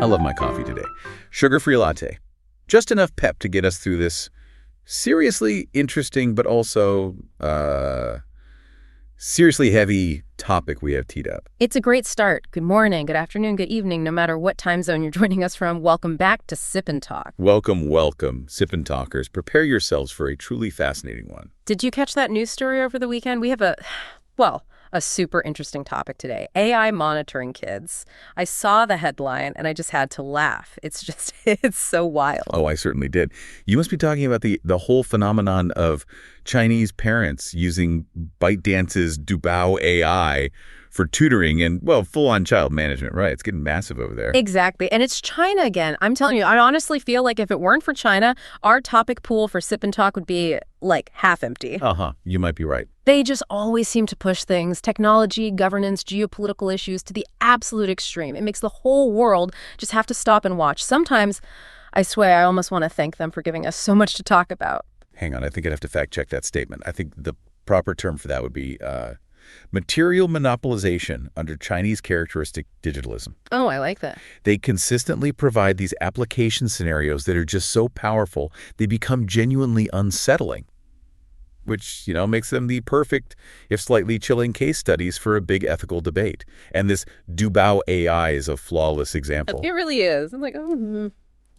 I love my coffee today. Sugar-free latte. Just enough pep to get us through this seriously interesting but also seriously heavy topic we have teed up. It's a great start. Good morning, good afternoon, good evening, no matter what time zone you're joining us from. Welcome back to Sip&Talk. Welcome, welcome, Sip&Talkers. Prepare yourselves for a truly fascinating one. Did you catch that news story over the weekend? We have a super interesting topic today. AI monitoring kids. I saw the headline and I just had to laugh. It's so wild. Oh, I certainly did. You must be talking about the whole phenomenon of Chinese parents using ByteDance's Dubao AI for tutoring and, well, full-on child management, right? It's getting massive over there. Exactly. And it's China again. I'm telling you, I honestly feel like if it weren't for China, our topic pool for Sip and Talk would be, like, half empty. You might be right. They just always seem to push things, technology, governance, geopolitical issues, to the absolute extreme. It makes the whole world just have to stop and watch. Sometimes, I swear, I almost want to thank them for giving us so much to talk about. Hang on, I think I'd have to fact-check that statement. I think the proper term for that would be material monopolization under Chinese characteristic digitalism. Oh, I like that. They consistently provide these application scenarios that are just so powerful, they become genuinely unsettling, which, makes them the perfect, if slightly chilling, case studies for a big ethical debate. And this Dubao AI is a flawless example. It really is. I'm like,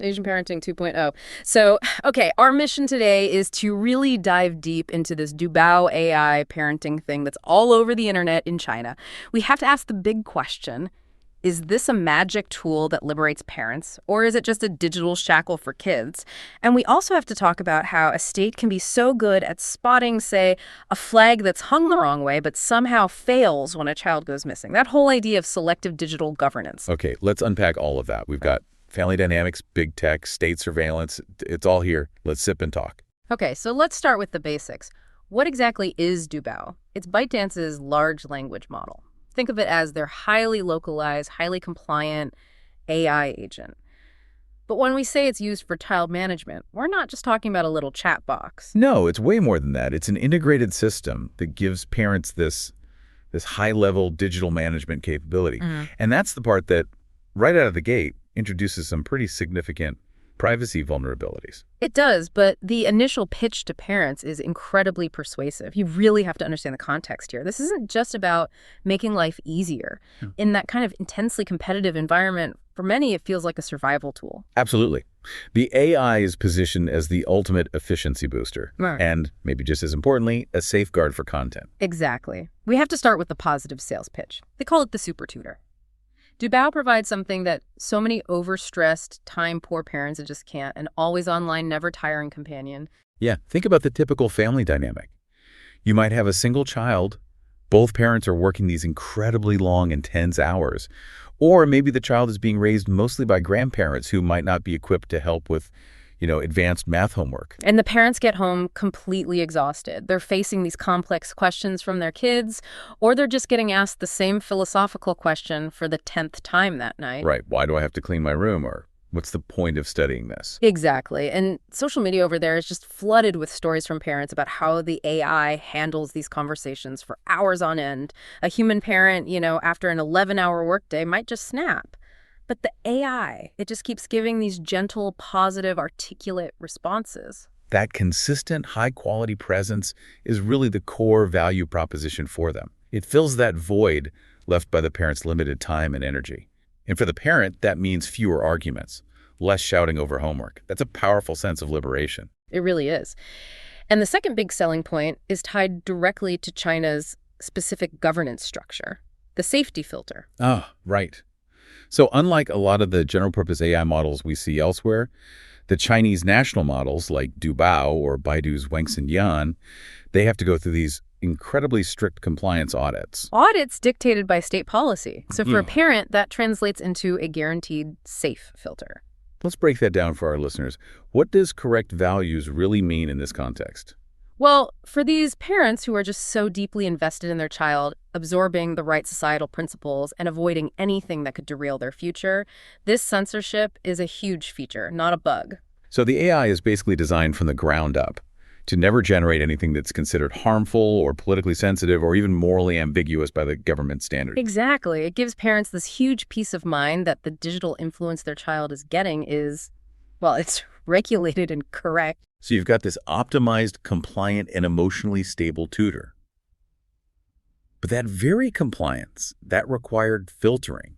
Asian Parenting 2.0. So, okay, our mission today is to really dive deep into this Dubao AI parenting thing that's all over the internet in China. We have to ask the big question, is this a magic tool that liberates parents, or is it just a digital shackle for kids? And we also have to talk about how a state can be so good at spotting, say, a flag that's hung the wrong way, but somehow fails when a child goes missing. That whole idea of selective digital governance. Okay, let's unpack all of that. We've got family dynamics, big tech, state surveillance. It's all here. Let's sip and talk. Okay, so let's start with the basics. What exactly is Dubao? It's ByteDance's large language model. Think of it as their highly localized, highly compliant AI agent. But when we say it's used for child management, we're not just talking about a little chat box. No, it's way more than that. It's an integrated system that gives parents this high-level digital management capability. And that's the part that, right out of the gate, introduces some pretty significant privacy vulnerabilities. It does, but the initial pitch to parents is incredibly persuasive. You really have to understand the context here. This isn't just about making life easier. In that kind of intensely competitive environment, for many, it feels like a survival tool. Absolutely. The AI is positioned as the ultimate efficiency booster. Right. And, maybe just as importantly, a safeguard for content. Exactly. We have to start with the positive sales pitch. They call it the super tutor. Dubao provides something that so many overstressed, time-poor parents just can't, an always-online, never-tiring companion. Yeah, think about the typical family dynamic. You might have a single child. Both parents are working these incredibly long, intense hours. Or maybe the child is being raised mostly by grandparents who might not be equipped to help with, advanced math homework. And the parents get home completely exhausted. They're facing these complex questions from their kids, or they're just getting asked the same philosophical question for the 10th time that night. Right. Why do I have to clean my room? Or what's the point of studying this? Exactly. And social media over there is just flooded with stories from parents about how the AI handles these conversations for hours on end. A human parent, after an 11-hour workday might just snap. But the AI, it just keeps giving these gentle, positive, articulate responses. That consistent, high-quality presence is really the core value proposition for them. It fills that void left by the parent's limited time and energy. And for the parent, that means fewer arguments, less shouting over homework. That's a powerful sense of liberation. It really is. And the second big selling point is tied directly to China's specific governance structure, the safety filter. Oh, right. So unlike a lot of the general-purpose AI models we see elsewhere, the Chinese national models like Dubao or Baidu's Wangxin Yan, they have to go through these incredibly strict compliance audits. Audits dictated by state policy. So for a parent, that translates into a guaranteed safe filter. Let's break that down for our listeners. What does correct values really mean in this context? Well, for these parents who are just so deeply invested in their child, absorbing the right societal principles and avoiding anything that could derail their future, this censorship is a huge feature, not a bug. So the AI is basically designed from the ground up. to never generate anything that's considered harmful or politically sensitive or even morally ambiguous by the government standard. Exactly. It gives parents this huge peace of mind that the digital influence their child is getting is, well, it's regulated and correct. So you've got this optimized, compliant, and emotionally stable tutor. But that very compliance, that required filtering.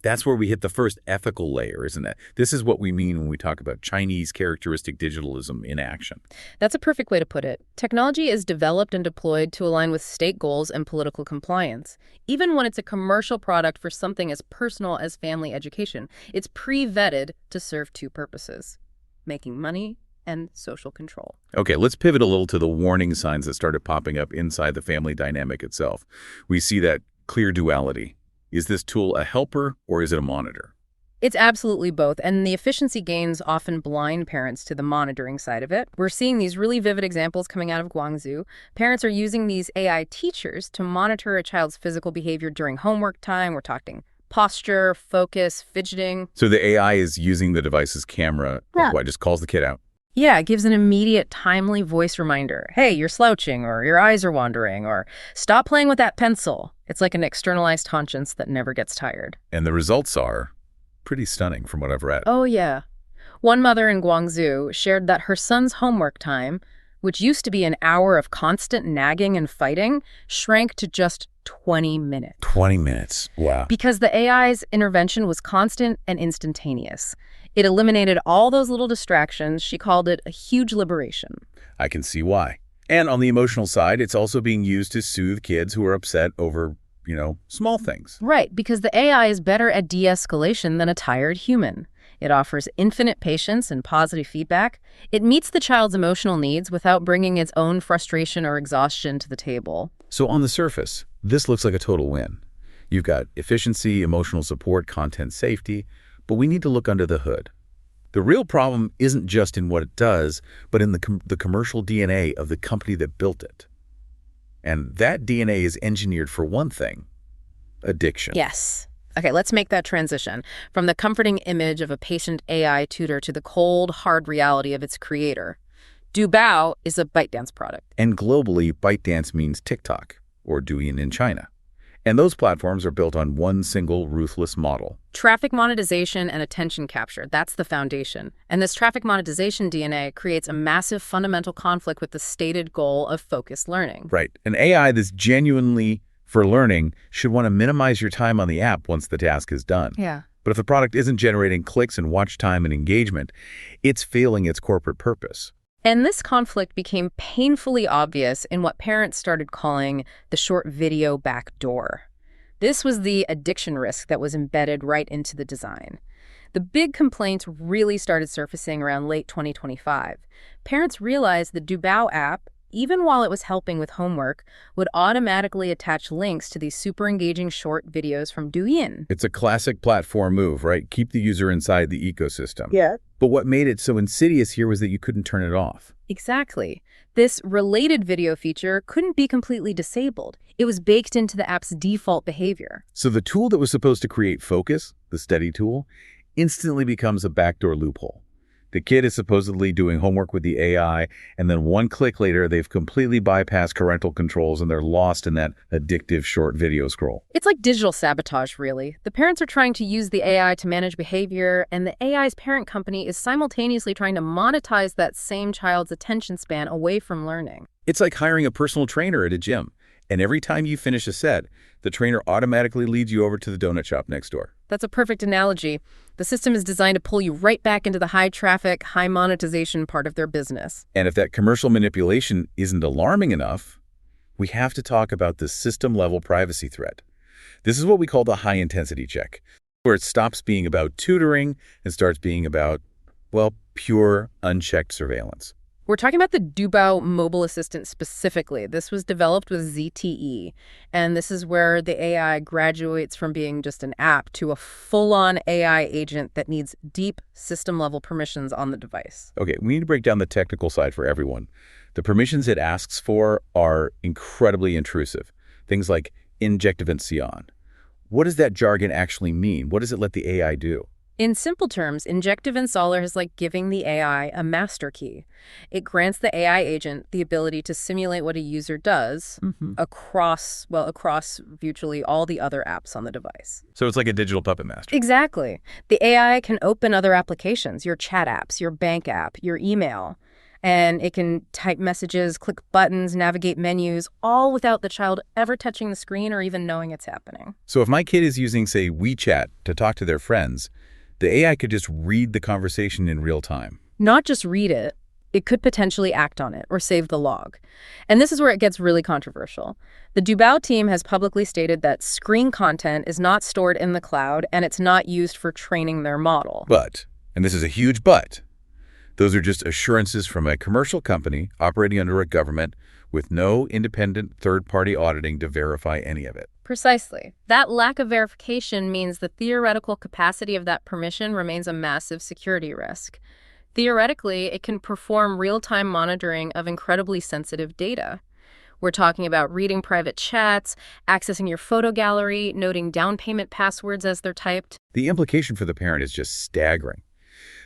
That's where we hit the first ethical layer, isn't it? This is what we mean when we talk about Chinese characteristic digitalism in action. That's a perfect way to put it. Technology is developed and deployed to align with state goals and political compliance. Even when it's a commercial product for something as personal as family education, it's pre-vetted to serve two purposes: making money and social control. Okay, let's pivot a little to the warning signs that started popping up inside the family dynamic itself. We see that clear duality. Is this tool a helper or is it a monitor? It's absolutely both, and the efficiency gains often blind parents to the monitoring side of it. We're seeing these really vivid examples coming out of Guangzhou. Parents are using these AI teachers to monitor a child's physical behavior during homework time. We're talking posture, focus, fidgeting. So the AI is using the device's camera, just calls the kid out. Yeah, it gives an immediate, timely voice reminder. Hey, you're slouching, or your eyes are wandering, or stop playing with that pencil. It's like an externalized conscience that never gets tired. And the results are pretty stunning from what I've read. Oh, yeah. One mother in Guangzhou shared that her son's homework time, which used to be an hour of constant nagging and fighting, shrank to just 20 minutes. 20 minutes. Wow. Because the AI's intervention was constant and instantaneous. It eliminated all those little distractions. She called it a huge liberation. I can see why. And on the emotional side, it's also being used to soothe kids who are upset over, small things. Right, because the AI is better at de-escalation than a tired human. It offers infinite patience and positive feedback. It meets the child's emotional needs without bringing its own frustration or exhaustion to the table. So on the surface, this looks like a total win. You've got efficiency, emotional support, content safety, but we need to look under the hood. The real problem isn't just in what it does, but in the commercial DNA of the company that built it. And that DNA is engineered for one thing: addiction. Yes. Okay, let's make that transition from the comforting image of a patient AI tutor to the cold, hard reality of its creator. Dubao is a ByteDance product. And globally, ByteDance means TikTok, or Douyin in China. And those platforms are built on one single ruthless model. Traffic monetization and attention capture, that's the foundation. And this traffic monetization DNA creates a massive fundamental conflict with the stated goal of focused learning. Right. An AI that's genuinely for learning should want to minimize your time on the app once the task is done. Yeah. But if the product isn't generating clicks and watch time and engagement, it's failing its corporate purpose. And this conflict became painfully obvious in what parents started calling the short video backdoor. This was the addiction risk that was embedded right into the design. The big complaints really started surfacing around late 2025. Parents realized the Dubao app, even while it was helping with homework, would automatically attach links to these super engaging short videos from Douyin. It's a classic platform move, right? Keep the user inside the ecosystem. Yeah. But what made it so insidious here was that you couldn't turn it off. Exactly. This related video feature couldn't be completely disabled. It was baked into the app's default behavior. So the tool that was supposed to create focus, the study tool, instantly becomes a backdoor loophole. The kid is supposedly doing homework with the AI, and then one click later, they've completely bypassed parental controls and they're lost in that addictive short video scroll. It's like digital sabotage, really. The parents are trying to use the AI to manage behavior, and the AI's parent company is simultaneously trying to monetize that same child's attention span away from learning. It's like hiring a personal trainer at a gym, and every time you finish a set, the trainer automatically leads you over to the donut shop next door. That's a perfect analogy. The system is designed to pull you right back into the high-traffic, high-monetization part of their business. And if that commercial manipulation isn't alarming enough, we have to talk about the system-level privacy threat. This is what we call the high-intensity check, where it stops being about tutoring and starts being about, well, pure, unchecked surveillance. We're talking about the Dubao mobile assistant specifically. This was developed with ZTE, and this is where the AI graduates from being just an app to a full-on AI agent that needs deep system-level permissions on the device. Okay, we need to break down the technical side for everyone. The permissions it asks for are incredibly intrusive. Things like injectivación. What does that jargon actually mean? What does it let the AI do? In simple terms, injective installer is like giving the AI a master key. It grants the AI agent the ability to simulate what a user does across virtually all the other apps on the device. So it's like a digital puppet master. Exactly. The AI can open other applications, your chat apps, your bank app, your email, and it can type messages, click buttons, navigate menus, all without the child ever touching the screen or even knowing it's happening. So if my kid is using, say, WeChat to talk to their friends, the AI could just read the conversation in real time. Not just read it, it could potentially act on it or save the log. And this is where it gets really controversial. The Dubao team has publicly stated that screen content is not stored in the cloud and it's not used for training their model. But, and this is a huge but, those are just assurances from a commercial company operating under a government with no independent third-party auditing to verify any of it. Precisely. That lack of verification means the theoretical capacity of that permission remains a massive security risk. Theoretically, it can perform real-time monitoring of incredibly sensitive data. We're talking about reading private chats, accessing your photo gallery, noting down payment passwords as they're typed. The implication for the parent is just staggering.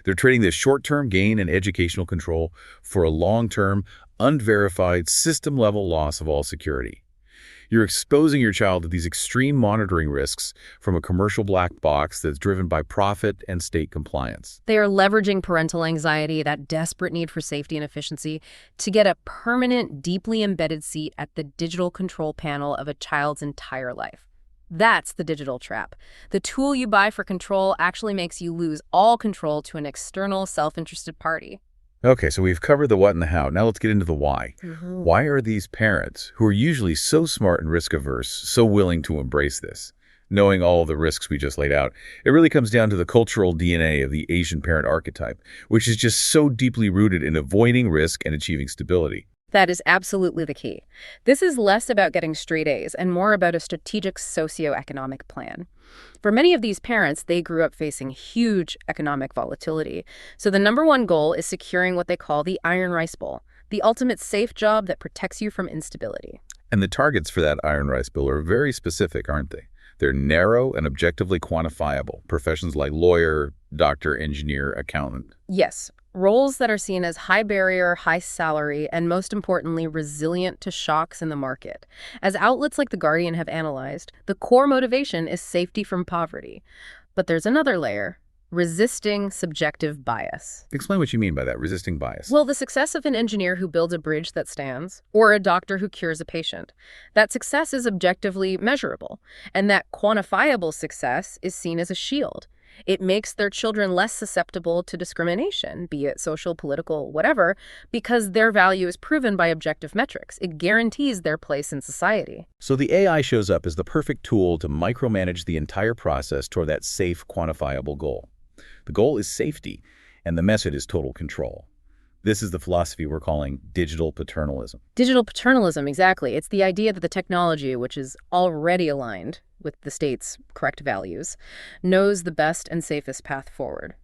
They're trading this short-term gain in educational control for a long-term, unverified, system-level loss of all security. You're exposing your child to these extreme monitoring risks from a commercial black box that's driven by profit and state compliance. They are leveraging parental anxiety, that desperate need for safety and efficiency, to get a permanent, deeply embedded seat at the digital control panel of a child's entire life. That's the digital trap. The tool you buy for control actually makes you lose all control to an external, self-interested party. Okay, so we've covered the what and the how. Now let's get into the why. Why are these parents, who are usually so smart and risk-averse, so willing to embrace this? Knowing all of the risks we just laid out, it really comes down to the cultural DNA of the Asian parent archetype, which is just so deeply rooted in avoiding risk and achieving stability. That is absolutely the key. This is less about getting straight A's and more about a strategic socioeconomic plan. For many of these parents, they grew up facing huge economic volatility. So the number one goal is securing what they call the iron rice bowl, the ultimate safe job that protects you from instability. And the targets for that iron rice bowl are very specific, aren't they? They're narrow and objectively quantifiable. Professions like lawyer, doctor, engineer, accountant. Yes. Roles that are seen as high barrier, high salary, and most importantly, resilient to shocks in the market. As outlets like The Guardian have analyzed, the core motivation is safety from poverty. But there's another layer, resisting subjective bias. Explain what you mean by that, resisting bias. Well, the success of an engineer who builds a bridge that stands, or a doctor who cures a patient, that success is objectively measurable, and that quantifiable success is seen as a shield. It makes their children less susceptible to discrimination, be it social, political, whatever, because their value is proven by objective metrics. It guarantees their place in society. So the AI shows up as the perfect tool to micromanage the entire process toward that safe, quantifiable goal. The goal is safety, and the method is total control. This is the philosophy we're calling digital paternalism. Digital paternalism, exactly. It's the idea that the technology, which is already aligned with the state's correct values, knows the best and safest path forward.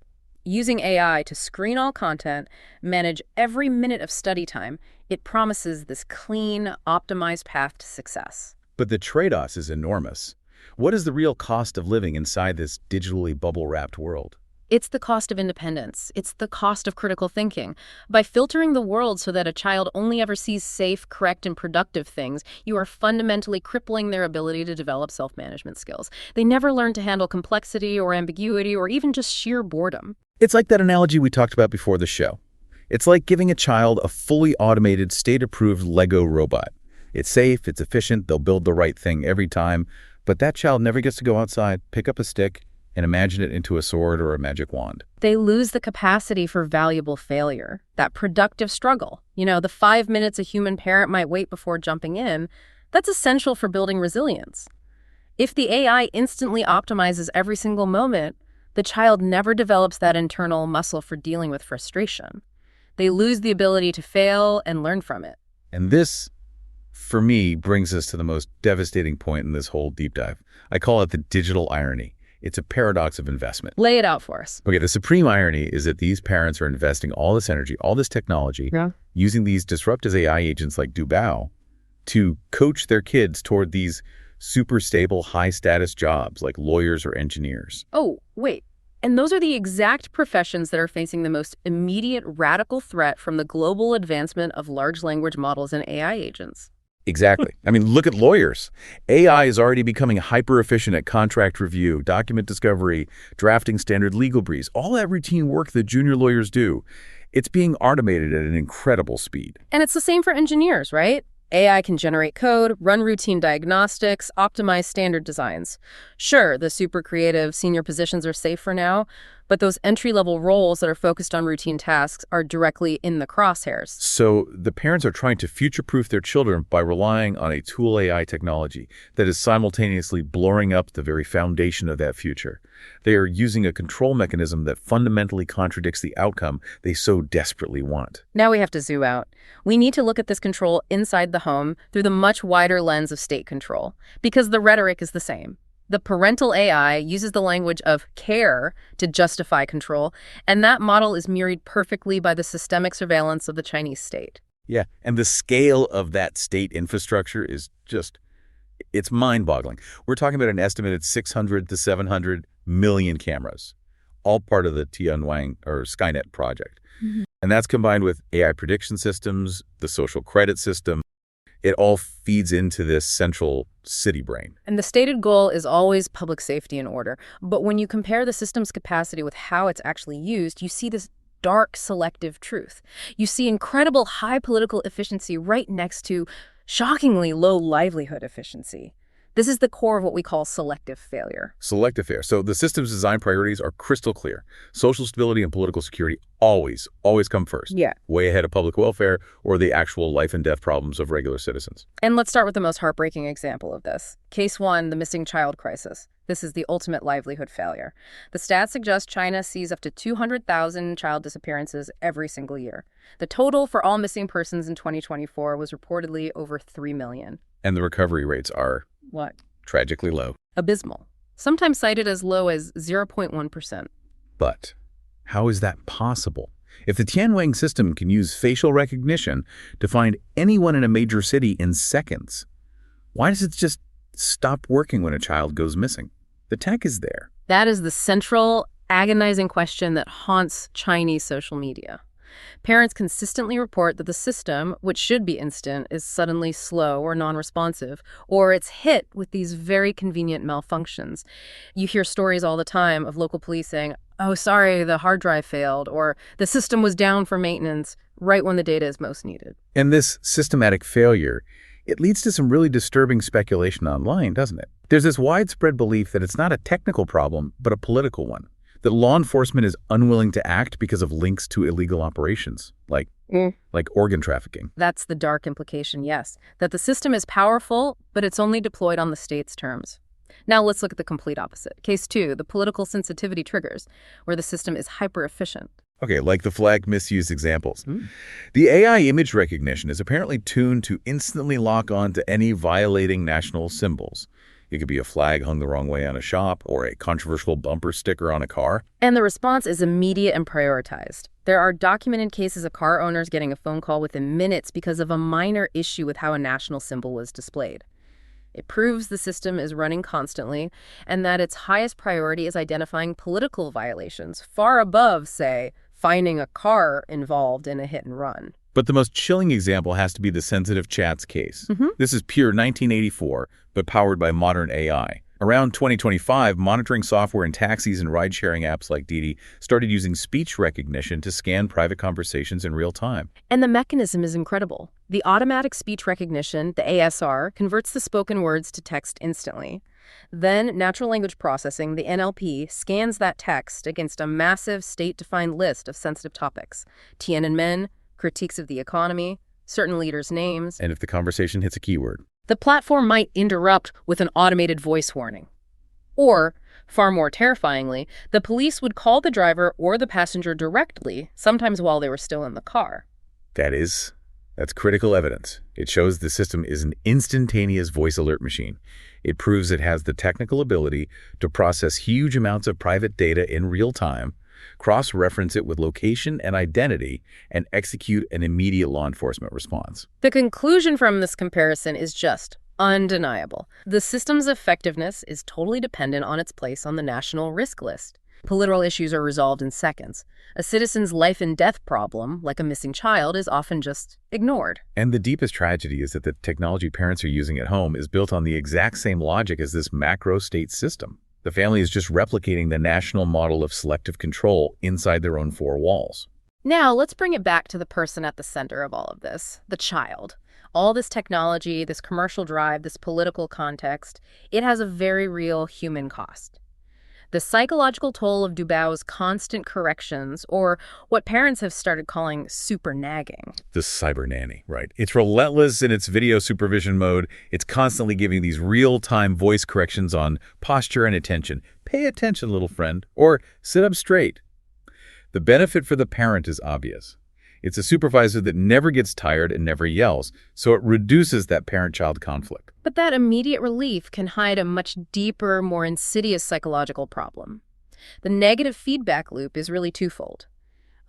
Using AI to screen all content, manage every minute of study time, it promises this clean, optimized path to success. But the trade-off is enormous. What is the real cost of living inside this digitally bubble-wrapped world? It's the cost of independence. It's the cost of critical thinking. By filtering the world so that a child only ever sees safe, correct, and productive things, you are fundamentally crippling their ability to develop self-management skills. They never learn to handle complexity or ambiguity or even just sheer boredom. It's like that analogy we talked about before the show. It's like giving a child a fully automated, state-approved Lego robot. It's safe, it's efficient, they'll build the right thing every time, but that child never gets to go outside, pick up a stick, and imagine it into a sword or a magic wand. They lose the capacity for valuable failure, that productive struggle. You know, the 5 minutes a human parent might wait before jumping in, that's essential for building resilience. If the AI instantly optimizes every single moment, the child never develops that internal muscle for dealing with frustration. They lose the ability to fail and learn from it. And this, for me, brings us to the most devastating point in this whole deep dive. I call it the digital irony. It's a paradox of investment. Lay it out for us. Okay, the supreme irony is that these parents are investing all this energy, all this technology, using these disruptive AI agents like Dubao to coach their kids toward these super stable, high-status jobs like lawyers or engineers. Oh, wait. And those are the exact professions that are facing the most immediate radical threat from the global advancement of large language models and AI agents. Exactly. I mean, look at lawyers. AI is already becoming hyper-efficient at contract review, document discovery, drafting standard legal briefs, all that routine work that junior lawyers do. It's being automated at an incredible speed. And it's the same for engineers, right? AI can generate code, run routine diagnostics, optimize standard designs. Sure, the super creative senior positions are safe for now, but those entry-level roles that are focused on routine tasks are directly in the crosshairs. So the parents are trying to future-proof their children by relying on a tool AI technology that is simultaneously blurring up the very foundation of that future. They are using a control mechanism that fundamentally contradicts the outcome they so desperately want. Now we have to zoom out. We need to look at this control inside the home through the much wider lens of state control, because the rhetoric is the same. The parental AI uses the language of care to justify control, and that model is mirrored perfectly by the systemic surveillance of the Chinese state. Yeah, and the scale of that state infrastructure is just, it's mind-boggling. We're talking about an estimated 600 to 700 million cameras, all part of the Tianwang or Skynet project. Mm-hmm. And that's combined with AI prediction systems, the social credit system. It all feeds into this central city brain. And the stated goal is always public safety and order. But when you compare the system's capacity with how it's actually used, you see this dark selective truth. You see incredible high political efficiency right next to shockingly low livelihood efficiency. This is the core of what we call selective failure. Selective failure. So the system's design priorities are crystal clear. Social stability and political security always come first. Yeah. Way ahead of public welfare or the actual life and death problems of regular citizens. And let's start with the most heartbreaking example of this. Case 1, the missing child crisis. This is the ultimate livelihood failure. The stats suggest China sees up to 200,000 child disappearances every single year. The total for all missing persons in 2024 was reportedly over 3 million. And the recovery rates are... What? Tragically low. Abysmal. Sometimes cited as low as 0.1%. But how is that possible? If the Tianwang system can use facial recognition to find anyone in a major city in seconds, why does it just stop working when a child goes missing? The tech is there. That is the central, agonizing question that haunts Chinese social media. Parents consistently report that the system, which should be instant, is suddenly slow or non-responsive, or it's hit with these very convenient malfunctions. You hear stories all the time of local police saying, "Oh, sorry, the hard drive failed," or "the system was down for maintenance," right when the data is most needed. And this systematic failure, it leads to some really disturbing speculation online, doesn't it? There's this widespread belief that it's not a technical problem, but a political one. That law enforcement is unwilling to act because of links to illegal operations, like organ trafficking. That's the dark implication, yes. That the system is powerful, but it's only deployed on the state's terms. Now let's look at the complete opposite. Case 2, the political sensitivity triggers, where the system is hyper-efficient. Okay, like the flag misuse examples. The AI image recognition is apparently tuned to instantly lock on to any violating national symbols. It could be a flag hung the wrong way on a shop or a controversial bumper sticker on a car. And the response is immediate and prioritized. There are documented cases of car owners getting a phone call within minutes because of a minor issue with how a national symbol was displayed. It proves the system is running constantly and that its highest priority is identifying political violations, far above, say, finding a car involved in a hit and run. But the most chilling example has to be the sensitive chats case. This is pure 1984, but powered by modern AI. Around 2025, monitoring software in taxis and ride-sharing apps like Didi started using speech recognition to scan private conversations in real time. And the mechanism is incredible. The automatic speech recognition, the ASR, converts the spoken words to text instantly. Then natural language processing, the NLP, scans that text against a massive state-defined list of sensitive topics. Tiananmen, critiques of the economy, certain leaders' names. And if the conversation hits a keyword, the platform might interrupt with an automated voice warning. Or, far more terrifyingly, the police would call the driver or the passenger directly, sometimes while they were still in the car. that's critical evidence. It shows the system is an instantaneous voice alert machine. It proves it has the technical ability to process huge amounts of private data in real time, cross-reference it with location and identity, and execute an immediate law enforcement response. The conclusion from this comparison is just undeniable. The system's effectiveness is totally dependent on its place on the national risk list. Political issues are resolved in seconds. A citizen's life and death problem, like a missing child, is often just ignored. And the deepest tragedy is that the technology parents are using at home is built on the exact same logic as this macro-state system. The family is just replicating the national model of selective control inside their own four walls. Now, let's bring it back to the person at the center of all of this, the child. All this technology, this commercial drive, this political context, it has a very real human cost. The psychological toll of Dubao's constant corrections, or what parents have started calling super nagging. The cyber nanny, right? It's relentless in its video supervision mode. It's constantly giving these real-time voice corrections on posture and attention. Pay attention, little friend, or sit up straight. The benefit for the parent is obvious. It's a supervisor that never gets tired and never yells, so it reduces that parent-child conflict. But that immediate relief can hide a much deeper, more insidious psychological problem. The negative feedback loop is really twofold: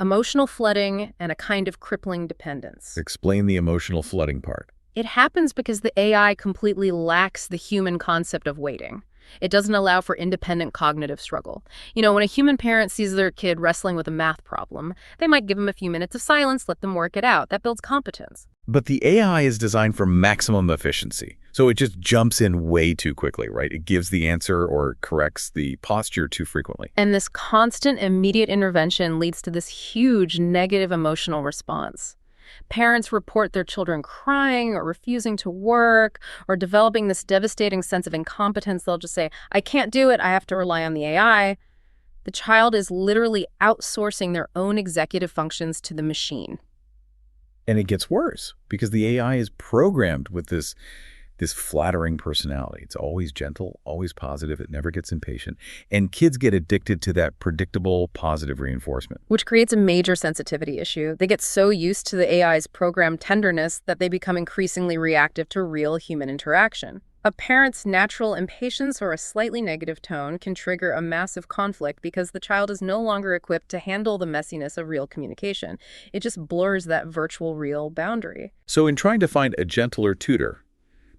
emotional flooding and a kind of crippling dependence. Explain the emotional flooding part. It happens because the AI completely lacks the human concept of waiting. It doesn't allow for independent cognitive struggle. You know, when a human parent sees their kid wrestling with a math problem, they might give them a few minutes of silence, let them work it out. That builds competence. But the AI is designed for maximum efficiency, so it just jumps in way too quickly, right? It gives the answer or corrects the posture too frequently. And this constant, immediate intervention leads to this huge negative emotional response. Parents report their children crying or refusing to work or developing this devastating sense of incompetence. They'll just say, I can't do it, I have to rely on the AI. The child is literally outsourcing their own executive functions to the machine. And it gets worse because the AI is programmed with this flattering personality. It's always gentle, always positive. It never gets impatient. And kids get addicted to that predictable, positive reinforcement. Which creates a major sensitivity issue. They get so used to the AI's programmed tenderness that they become increasingly reactive to real human interaction. A parent's natural impatience or a slightly negative tone can trigger a massive conflict because the child is no longer equipped to handle the messiness of real communication. It just blurs that virtual real boundary. So in trying to find a gentler tutor,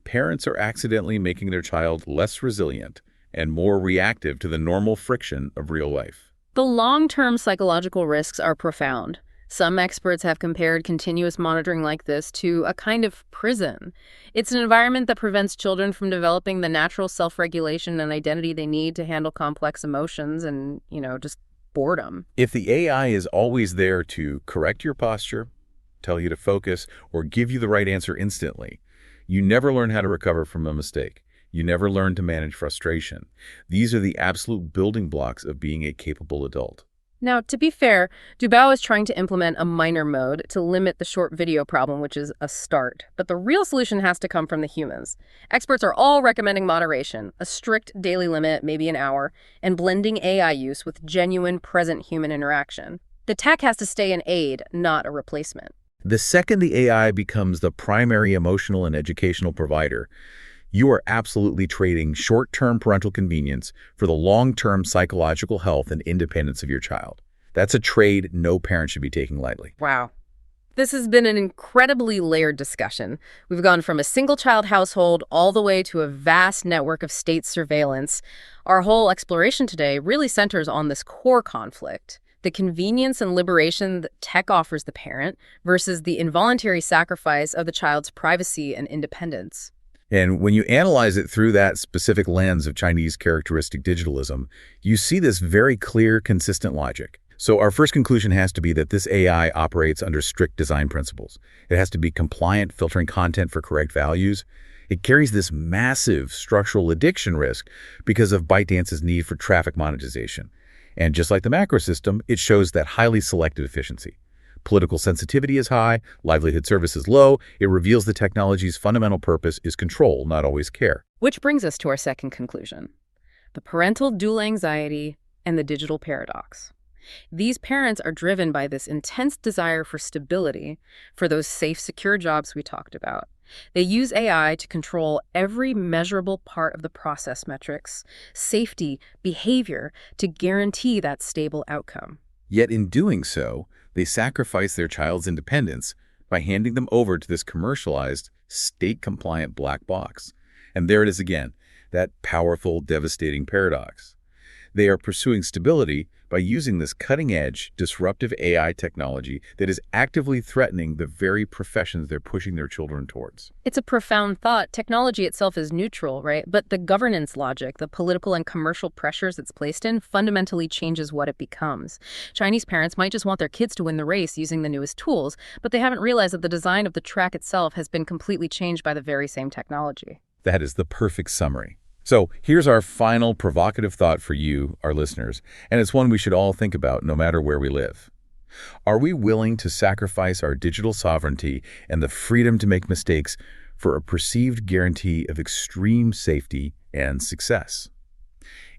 parents are accidentally making their child less resilient and more reactive to the normal friction of real life. The long-term psychological risks are profound. Some experts have compared continuous monitoring like this to a kind of prison. It's an environment that prevents children from developing the natural self-regulation and identity they need to handle complex emotions and, just boredom. If the AI is always there to correct your posture, tell you to focus, or give you the right answer instantly, you never learn how to recover from a mistake. You never learn to manage frustration. These are the absolute building blocks of being a capable adult. Now, to be fair, Dubao is trying to implement a minor mode to limit the short video problem, which is a start. But the real solution has to come from the humans. Experts are all recommending moderation, a strict daily limit, maybe an hour, and blending AI use with genuine present human interaction. The tech has to stay an aid, not a replacement. The second the AI becomes the primary emotional and educational provider, you are absolutely trading short-term parental convenience for the long-term psychological health and independence of your child. That's a trade no parent should be taking lightly. Wow. This has been an incredibly layered discussion. We've gone from a single-child household all the way to a vast network of state surveillance. Our whole exploration today really centers on this core conflict: the convenience and liberation that tech offers the parent versus the involuntary sacrifice of the child's privacy and independence. And when you analyze it through that specific lens of Chinese characteristic digitalism, you see this very clear, consistent logic. So our first conclusion has to be that this AI operates under strict design principles. It has to be compliant, filtering content for correct values. It carries this massive structural addiction risk because of ByteDance's need for traffic monetization. And just like the macro system, it shows that highly selective efficiency. Political sensitivity is high, livelihood service is low. It reveals the technology's fundamental purpose is control, not always care. Which brings us to our second conclusion: the parental dual anxiety and the digital paradox. These parents are driven by this intense desire for stability, for those safe, secure jobs we talked about. They use AI to control every measurable part of the process metrics, safety, behavior, to guarantee that stable outcome. Yet in doing so, they sacrifice their child's independence by handing them over to this commercialized, state-compliant black box. And there it is again, that powerful, devastating paradox. They are pursuing stability by using this cutting-edge, disruptive AI technology that is actively threatening the very professions they're pushing their children towards. It's a profound thought. Technology itself is neutral, right? But the governance logic, the political and commercial pressures it's placed in, fundamentally changes what it becomes. Chinese parents might just want their kids to win the race using the newest tools, but they haven't realized that the design of the track itself has been completely changed by the very same technology. That is the perfect summary. So here's our final provocative thought for you, our listeners, and it's one we should all think about no matter where we live. Are we willing to sacrifice our digital sovereignty and the freedom to make mistakes for a perceived guarantee of extreme safety and success?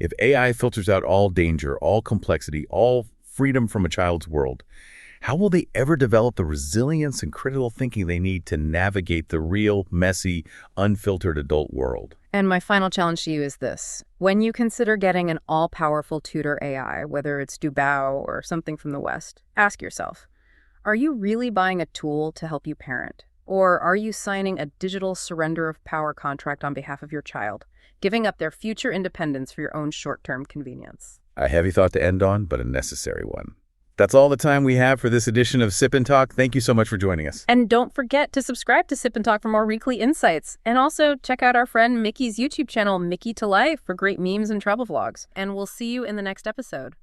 If AI filters out all danger, all complexity, all freedom from a child's world, how will they ever develop the resilience and critical thinking they need to navigate the real, messy, unfiltered adult world? And my final challenge to you is this. When you consider getting an all-powerful tutor AI, whether it's Dubao or something from the West, ask yourself, are you really buying a tool to help you parent? Or are you signing a digital surrender of power contract on behalf of your child, giving up their future independence for your own short-term convenience? A heavy thought to end on, but a necessary one. That's all the time we have for this edition of Sip and Talk. Thank you so much for joining us. And don't forget to subscribe to Sip and Talk for more weekly insights. And also check out our friend Mickey's YouTube channel, Mickeytolife, for great memes and travel vlogs. And we'll see you in the next episode.